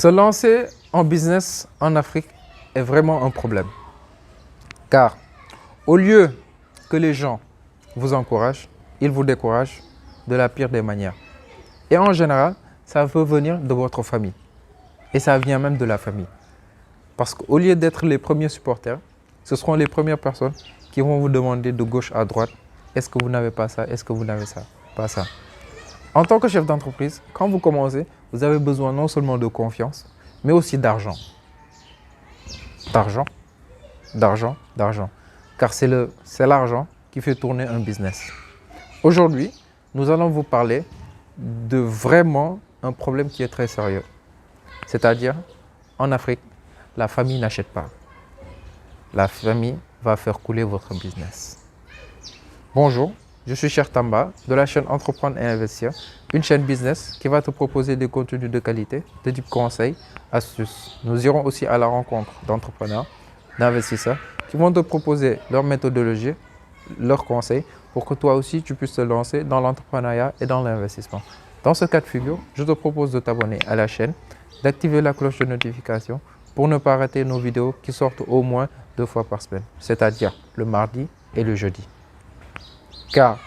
Se lancer en business en Afrique est vraiment un problème. Car au lieu que les gens vous encouragent, ils vous découragent de la pire des manières. Et en général, ça peut venir de votre famille. Et ça vient même de la famille. Parce qu'au lieu d'être les premiers supporters, ce seront les premières personnes qui vont vous demander de gauche à droite, est-ce que vous n'avez pas ça, est-ce que vous n'avez ça, pas ça. En tant que chef d'entreprise, quand vous commencez, vous avez besoin non seulement de confiance, mais aussi d'argent. D'argent, d'argent, d'argent. Car c'est l'argent qui fait tourner un business. Aujourd'hui, nous allons vous parler de vraiment un problème qui est très sérieux. C'est-à-dire, en Afrique, la famille n'achète pas. La famille va faire couler votre business. Bonjour, je suis Cher Tamba de la chaîne Entreprendre et Investir, une chaîne business qui va te proposer des contenus de qualité, de type conseils, astuces. Nous irons aussi à la rencontre d'entrepreneurs, d'investisseurs qui vont te proposer leur méthodologie, leurs conseils pour que toi aussi tu puisses te lancer dans l'entrepreneuriat et dans l'investissement. Dans ce cas de figure, je te propose de t'abonner à la chaîne, d'activer la cloche de notification pour ne pas rater nos vidéos qui sortent au moins 2 fois par semaine, c'est-à-dire le mardi et le jeudi. Car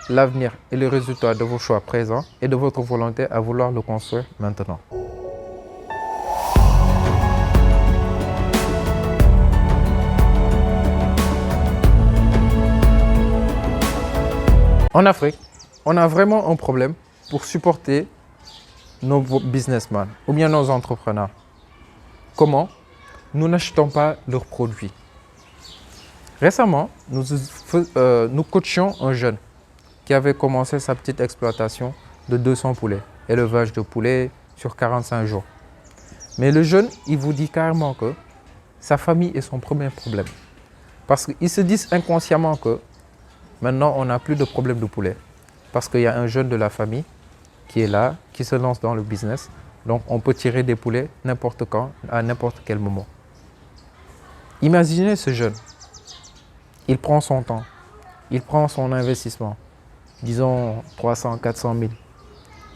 l'avenir est le résultat de vos choix présents et de votre volonté à vouloir le construire maintenant. En Afrique, on a vraiment un problème pour supporter nos businessmen ou bien nos entrepreneurs. Comment? Nous n'achetons pas leurs produits. Récemment, nous coachions un jeune qui avait commencé sa petite exploitation de 200 poulets, élevage de poulets sur 45 jours. Mais le jeune, il vous dit carrément que sa famille est son premier problème. Parce qu'ils se disent inconsciemment que maintenant, on n'a plus de problème de poulet. Parce qu'il y a un jeune de la famille qui est là, qui se lance dans le business. Donc, on peut tirer des poulets n'importe quand, à n'importe quel moment. Imaginez ce jeune. Il prend son temps, il prend son investissement, disons 300, 400 000.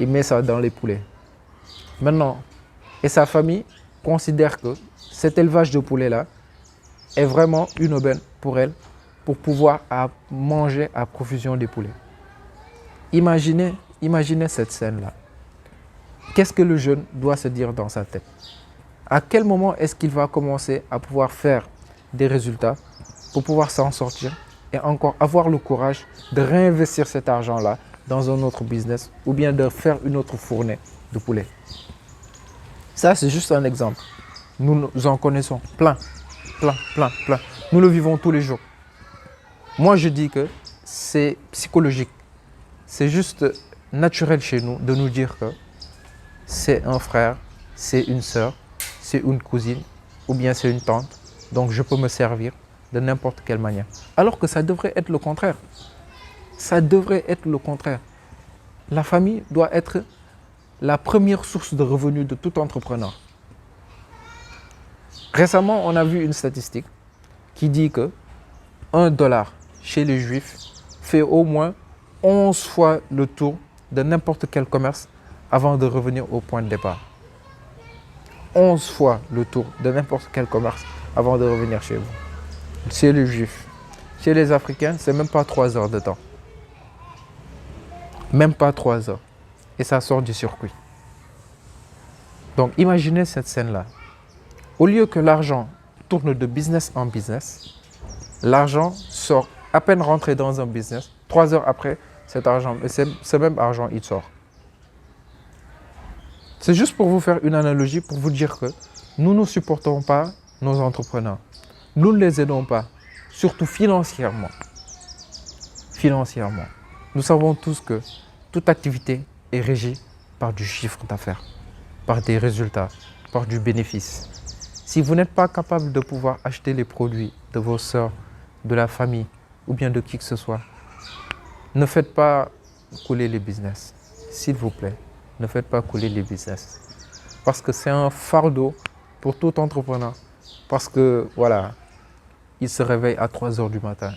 Il met ça dans les poulets. Maintenant, et sa famille considère que cet élevage de poulets-là est vraiment une aubaine pour elle, pour pouvoir manger à profusion des poulets. Imaginez cette scène-là. Qu'est-ce que le jeune doit se dire dans sa tête? À quel moment est-ce qu'il va commencer à pouvoir faire des résultats pour pouvoir s'en sortir et encore avoir le courage de réinvestir cet argent-là dans un autre business ou bien de faire une autre fournée de poulet? Ça, c'est juste un exemple. Nous en connaissons plein. Nous le vivons tous les jours. Moi, je dis que c'est psychologique. C'est juste naturel chez nous de nous dire que c'est un frère, c'est une sœur, c'est une cousine ou bien c'est une tante. Donc, je peux me servir de n'importe quelle manière. Alors que ça devrait être le contraire. Ça devrait être le contraire. La famille doit être la première source de revenus de tout entrepreneur. Récemment, on a vu une statistique qui dit que $1 chez les Juifs fait au moins 11 fois le tour de n'importe quel commerce avant de revenir au point de départ. 11 fois le tour de n'importe quel commerce avant de revenir chez vous. Chez les Juifs. Chez les Africains, c'est même pas 3 heures de temps. Même pas 3 heures. Et ça sort du circuit. Donc imaginez cette scène-là. Au lieu que l'argent tourne de business en business, l'argent sort à peine rentré dans un business. 3 heures après, ce même argent, il sort. C'est juste pour vous faire une analogie, pour vous dire que nous ne supportons pas nos entrepreneurs. Nous ne les aidons pas, surtout financièrement. Financièrement. Nous savons tous que toute activité est régie par du chiffre d'affaires, par des résultats, par du bénéfice. Si vous n'êtes pas capable de pouvoir acheter les produits de vos sœurs, de la famille ou bien de qui que ce soit, ne faites pas couler les business. S'il vous plaît, ne faites pas couler les business. Parce que c'est un fardeau pour tout entrepreneur. Parce que, voilà, il se réveille à 3 heures du matin.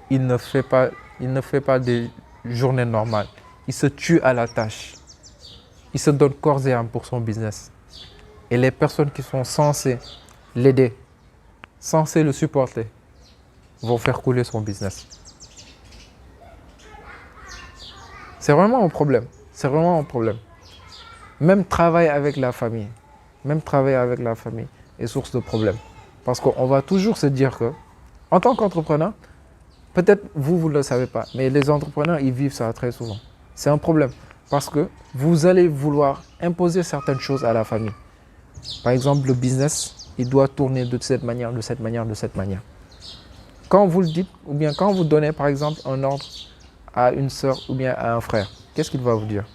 Il ne fait pas des journées normales. Il se tue à la tâche. Il se donne corps et âme pour son business. Et les personnes qui sont censées l'aider, censées le supporter, vont faire couler son business. C'est vraiment un problème. C'est vraiment un problème. Même travail avec la famille, est source de problème. Parce qu'on va toujours se dire que, en tant qu'entrepreneur, peut-être vous ne le savez pas, mais les entrepreneurs, ils vivent ça très souvent. C'est un problème parce que vous allez vouloir imposer certaines choses à la famille. Par exemple, le business, il doit tourner de cette manière, de cette manière, de cette manière. Quand vous le dites, ou bien quand vous donnez, par exemple, un ordre à une sœur ou bien à un frère, qu'est-ce qu'il va vous dire?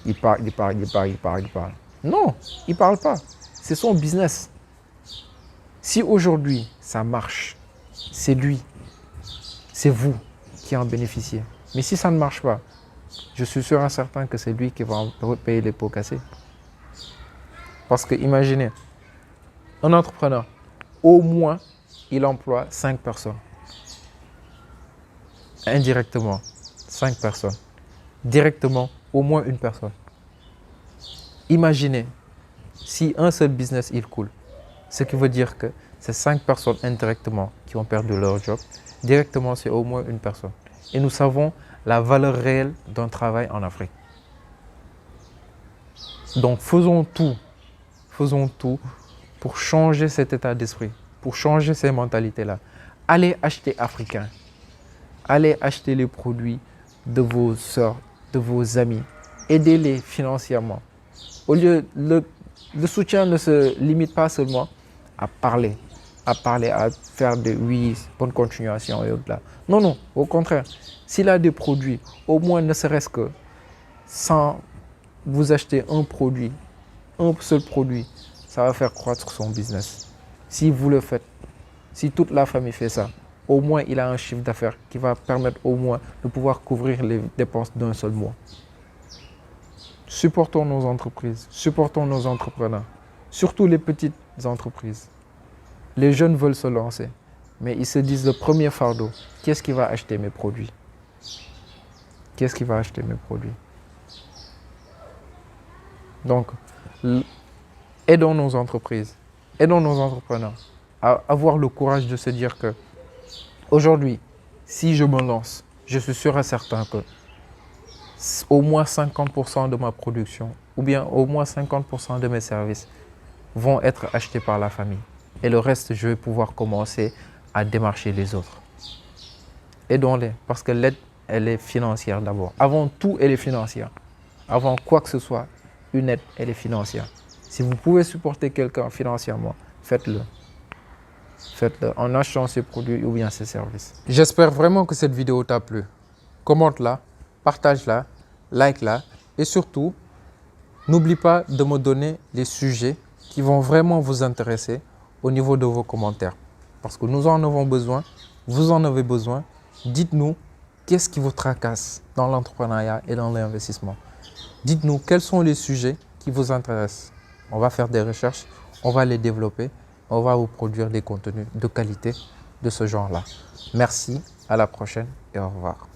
Il parle. Non, il ne parle pas. C'est son business. Si aujourd'hui, ça marche, c'est lui, c'est vous qui en bénéficiez. Mais si ça ne marche pas, je suis sûr et certain que c'est lui qui va payer les pots cassés. Parce que imaginez, un entrepreneur, au moins, il emploie 5 personnes. Indirectement, 5 personnes. Directement, au moins une personne. Imaginez, si un seul business, il coule, ce qui veut dire que c'est 5 personnes indirectement qui ont perdu leur job. Directement, c'est au moins une personne. Et nous savons la valeur réelle d'un travail en Afrique. Donc faisons tout pour changer cet état d'esprit, pour changer ces mentalités-là. Allez acheter africain. Allez acheter les produits de vos sœurs, de vos amis. Aidez-les financièrement. Au lieu, le soutien ne se limite pas seulement à parler, à faire de oui, bonne continuation et au-delà. Non, au contraire. S'il a des produits, au moins ne serait-ce que sans vous acheter un seul produit, ça va faire croître son business. Si vous le faites, si toute la famille fait ça, au moins il a un chiffre d'affaires qui va permettre au moins de pouvoir couvrir les dépenses d'un seul mois. Supportons nos entreprises, supportons nos entrepreneurs, surtout les petites entreprises. Les jeunes veulent se lancer, mais ils se disent le premier fardeau, qu'est-ce qui va acheter mes produits? Qu'est-ce qui va acheter mes produits? Donc, aidons nos entreprises, aidons nos entrepreneurs à avoir le courage de se dire que aujourd'hui, si je me lance, je suis sûr et certain que au moins 50% de ma production ou bien au moins 50% de mes services vont être achetés par la famille. Et le reste, je vais pouvoir commencer à démarcher les autres. Aidons-les parce que l'aide, elle est financière d'abord. Avant tout, elle est financière. Avant quoi que ce soit, une aide, elle est financière. Si vous pouvez supporter quelqu'un financièrement, faites-le. Faites-le en achetant ses produits ou bien ses services. J'espère vraiment que cette vidéo t'a plu. Commente-la, partage-la, like-la et surtout, n'oublie pas de me donner les sujets qui vont vraiment vous intéresser au niveau de vos commentaires. Parce que nous en avons besoin, vous en avez besoin. Dites-nous qu'est-ce qui vous tracasse dans l'entrepreneuriat et dans l'investissement. Dites-nous quels sont les sujets qui vous intéressent. On va faire des recherches, on va les développer, on va vous produire des contenus de qualité de ce genre-là. Merci, à la prochaine et au revoir.